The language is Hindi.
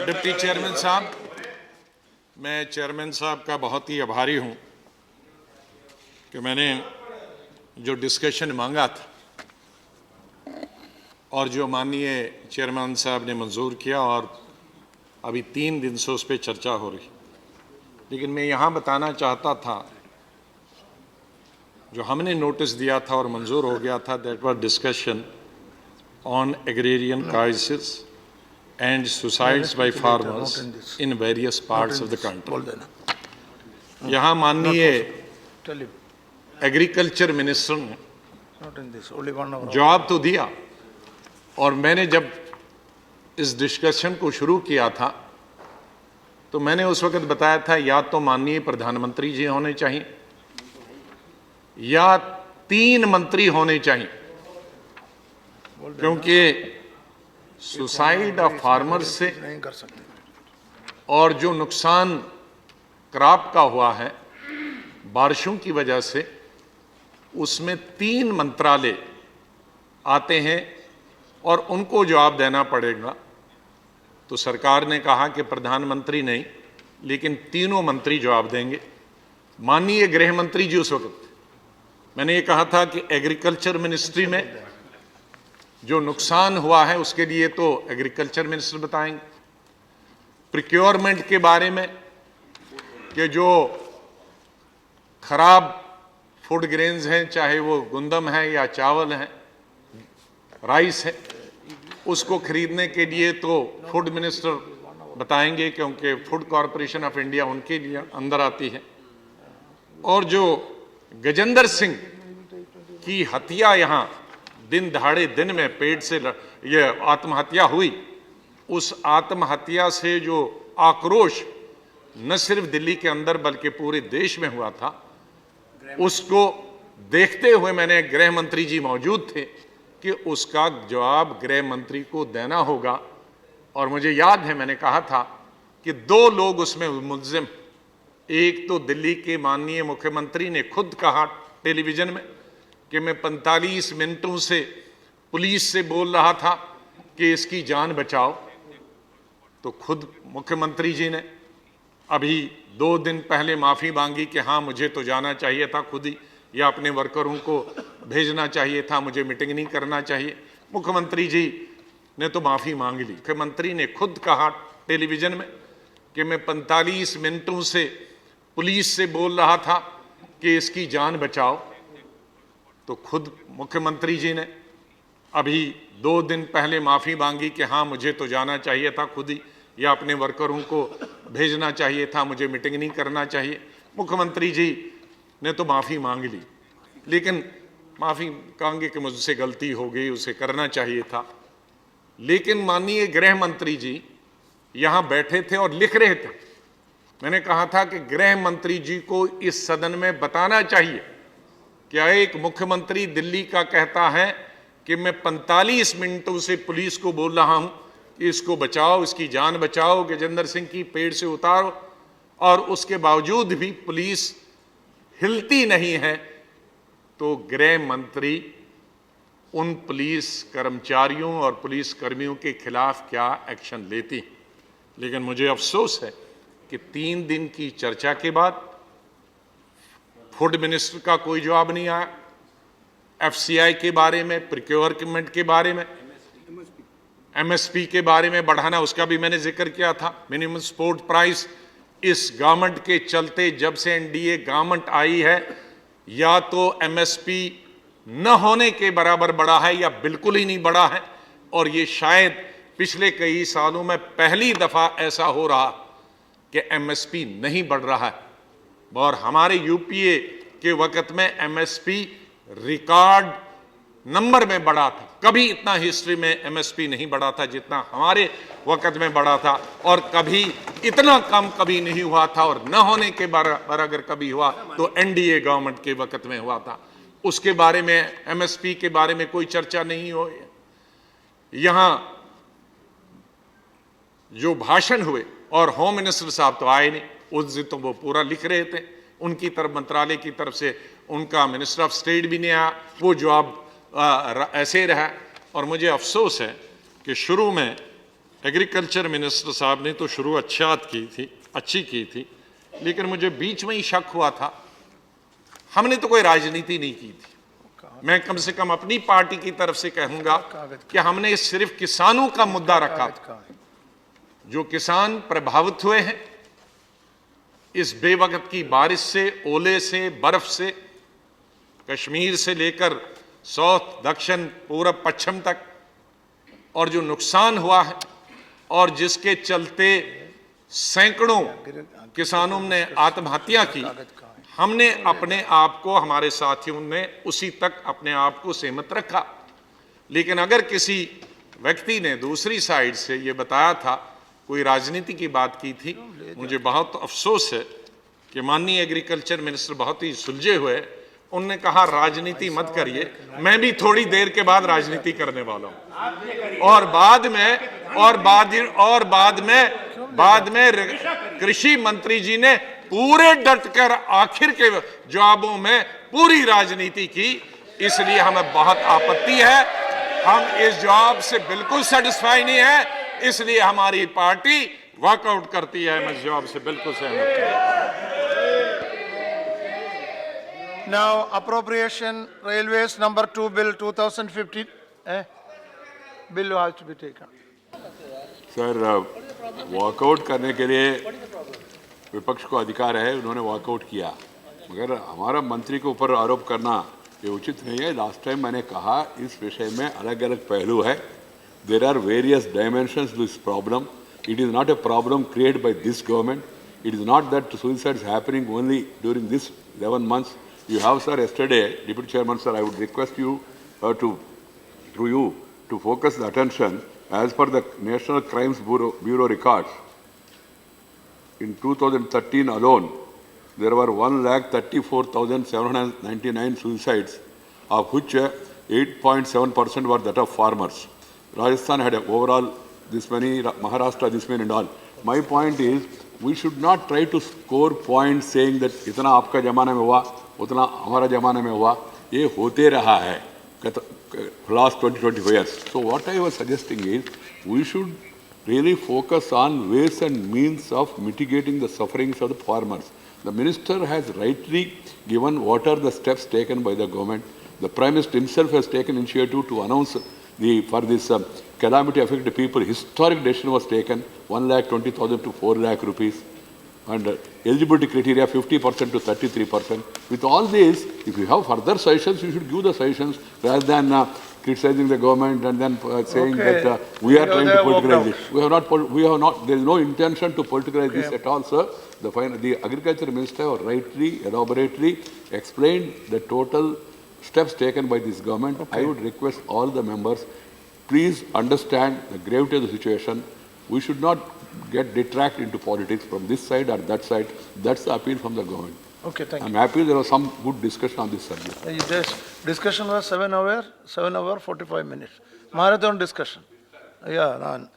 डिप्टी चेयरमैन साहब, मैं चेयरमैन साहब का बहुत ही आभारी हूं कि मैंने जो डिस्कशन मांगा था और जो माननीय चेयरमैन साहब ने मंजूर किया और अभी 3 दिन से उस पर चर्चा हो रही। लेकिन मैं यहाँ बताना चाहता था, जो हमने नोटिस दिया था और मंजूर हो गया था, that was discussion on agrarian crisis and suicides by farmers in various parts of the country. यहाँ माननीय एग्रीकल्चर मिनिस्टर ने जवाब तो दिया और मैंने जब इस डिस्कशन को शुरू किया था तो मैंने उस वक्त बताया था या तो माननीय प्रधानमंत्री जी होने चाहिए या 3 मंत्री होने चाहिए, क्योंकि सुसाइड ऑफ फार्मर्स से और जो नुकसान क्रॉप का हुआ है बारिशों की वजह से, उसमें 3 मंत्रालय आते हैं और उनको जवाब देना पड़ेगा। तो सरकार ने कहा कि प्रधानमंत्री नहीं, लेकिन तीनों मंत्री जवाब देंगे। माननीय गृह मंत्री जी, उस वक्त मैंने ये कहा था कि एग्रीकल्चर मिनिस्ट्री में जो नुकसान हुआ है उसके लिए तो एग्रीकल्चर मिनिस्टर बताएंगे। प्रिक्योरमेंट के बारे में कि जो खराब फूड ग्रेन्स हैं, चाहे वो गुंदम है या चावल है, राइस है, उसको खरीदने के लिए तो फूड मिनिस्टर बताएंगे, क्योंकि फूड कॉरपोरेशन ऑफ इंडिया उनके लिए अंदर आती है। और जो गजेंद्र सिंह की हत्या यहाँ दिन दहाड़े दिन में पेट से ये आत्महत्या हुई, उस आत्महत्या से जो आक्रोश न सिर्फ दिल्ली के अंदर बल्कि पूरे देश में हुआ था, उसको देखते हुए मैंने, गृह मंत्री जी मौजूद थे, कि उसका जवाब गृह मंत्री को देना होगा। और मुझे याद है मैंने कहा था कि 2 लोग उसमें मुल्जिम, एक तो दिल्ली के माननीय मुख्यमंत्री ने खुद कहा टेलीविजन में कि मैं 45 मिनटों से पुलिस से बोल रहा था कि इसकी जान बचाओ। तो खुद मुख्यमंत्री जी ने अभी 2 दिन पहले माफ़ी मांगी कि हाँ, मुझे तो जाना चाहिए था खुद ही, या अपने वर्करों को भेजना चाहिए था, मुझे मीटिंग नहीं करना चाहिए। मुख्यमंत्री जी ने तो माफ़ी मांग ली। मुख्यमंत्री ने खुद कहा टेलीविज़न में कि मैं 45 मिनटों से पुलिस से बोल रहा था कि इसकी जान बचाओ। तो खुद मुख्यमंत्री जी ने अभी 2 दिन पहले माफ़ी मांगी कि हाँ, मुझे तो जाना चाहिए था खुद ही, या अपने वर्करों को भेजना चाहिए था, मुझे मीटिंग नहीं करना चाहिए। मुख्यमंत्री जी ने तो माफ़ी मांग ली, लेकिन माफ़ी कहेंगे कि मुझसे गलती हो गई, उसे करना चाहिए था। लेकिन माननीय गृह मंत्री जी यहाँ बैठे थे और लिख रहे थे। मैंने कहा था कि गृह मंत्री जी को इस सदन में बताना चाहिए, क्या एक मुख्यमंत्री दिल्ली का कहता है कि मैं 45 मिनटों से पुलिस को बोल रहा हूं कि इसको बचाओ, इसकी जान बचाओ, गजेंद्र सिंह की पेड़ से उतारो, और उसके बावजूद भी पुलिस हिलती नहीं है। तो गृह मंत्री उन पुलिस कर्मचारियों और पुलिस कर्मियों के खिलाफ क्या एक्शन लेती। लेकिन मुझे अफसोस है कि 3 दिन की चर्चा के बाद फूड मिनिस्टर का कोई जवाब नहीं आया। एफसीआई के बारे में, प्रिक्योरमेंट के बारे में, एमएसपी के बारे में बढ़ाना, उसका भी मैंने जिक्र किया था। मिनिमम सपोर्ट प्राइस इस गवर्नमेंट के चलते, जब से एनडीए गवर्नमेंट आई है, या तो एमएसपी न होने के बराबर बढ़ा है या बिल्कुल ही नहीं बढ़ा है। और ये शायद पिछले कई सालों में पहली दफा ऐसा हो रहा कि एमएसपी नहीं बढ़ रहा है। और हमारे यूपीए के वक्त में एमएसपी रिकॉर्ड नंबर में बढ़ा था। कभी इतना हिस्ट्री में एमएसपी नहीं बढ़ा था जितना हमारे वक्त में बढ़ा था, और कभी इतना कम कभी नहीं हुआ था, और न होने के बराबर अगर कभी हुआ तो एनडीए गवर्नमेंट के वक्त में हुआ था। उसके बारे में, एमएसपी के बारे में कोई चर्चा नहीं हो। यहां जो भाषण हुए, और होम मिनिस्टर साहब तो आए नहीं, उस दिन तो वो पूरा लिख रहे थे, उनकी तरफ मंत्रालय की तरफ से उनका मिनिस्टर ऑफ स्टेट भी नहीं आया, वो जवाब ऐसे रहा। और मुझे अफसोस है कि शुरू में एग्रीकल्चर मिनिस्टर साहब ने तो शुरू अच्छी की थी, लेकिन मुझे बीच में ही शक हुआ था, हमने तो कोई राजनीति नहीं की थी। मैं कम से कम अपनी पार्टी की तरफ से कहूंगा कि हमने सिर्फ किसानों का मुद्दा रखा था। जो किसान प्रभावित हुए हैं इस बेवकत की बारिश से, ओले से, बर्फ से, कश्मीर से लेकर साउथ, दक्षिण, पूरब, पश्चिम तक, और जो नुकसान हुआ है और जिसके चलते सैकड़ों किसानों ने आत्महत्या की, हमने अपने आप को, हमारे साथियों ने उसी तक अपने आप को सीमित रखा। लेकिन अगर किसी व्यक्ति ने दूसरी साइड से ये बताया था, कोई राजनीति की बात की थी, मुझे बहुत अफसोस है कि माननीय एग्रीकल्चर मिनिस्टर बहुत ही सुलझे हुए, उनने कहा राजनीति मत करिए, मैं भी थोड़ी देर के बाद राजनीति करने वाला हूं। और बाद में कृषि मंत्री जी ने पूरे डटकर आखिर के जवाबों में पूरी राजनीति की, इसलिए हमें बहुत आपत्ति है। हम इस जवाब से बिल्कुल सेटिस्फाई नहीं है, इसलिए हमारी पार्टी वॉकआउट करती है। मैं इस जवाब से बिल्कुल सहमत हूं। Now, appropriation railways number 2 bill 2015 bill has to be taken. Sir, walkout करने के लिए विपक्ष को अधिकार है, उन्होंने वॉकआउट किया, मगर हमारा मंत्री के ऊपर आरोप करना ये उचित नहीं है। लास्ट टाइम मैंने कहा इस विषय में अलग अलग पहलू है। There are various dimensions to this problem. It is not a problem created by this government. It is not that suicides happening only during this 11 months. You have, sir, yesterday, Deputy Chairman, sir, I would request you through you to focus the attention as per the National Crimes Bureau records. In 2013 alone, there were 1,34,799 suicides, of which 8.7% were that of farmers. Rajasthan had overall this many, Maharashtra this many and all. My point is, we should not try to score points saying that इतना आपका जमाने में हुआ, उतना हमारा जमाने में हुआ. ये होते रहा है last 20-25 years. So what I was suggesting is, we should really focus on ways and means of mitigating the sufferings of the farmers. The minister has rightly given what are the steps taken by the government. The Prime Minister himself has taken initiative to announce for this calamity affected people. Historic decision was taken, 1,20,000 to 4 lakh rupees, and eligibility criteria 50% to 33%. With all this, if you have further suggestions, you should give the suggestions rather than criticizing the government and then saying that we are trying to politicize it. We have not, there is no intention to politicize this at all, sir. The Agriculture Minister rightly, elaborately explained the total steps taken by this government. I would request all the members, please understand the gravity of the situation. We should not get detracted into politics from this side or that side. That's the appeal from the government. Okay, thank you. I'm happy there was some good discussion on this subject. This discussion was 7 hour 45 minutes. Marathon discussion. Yeah,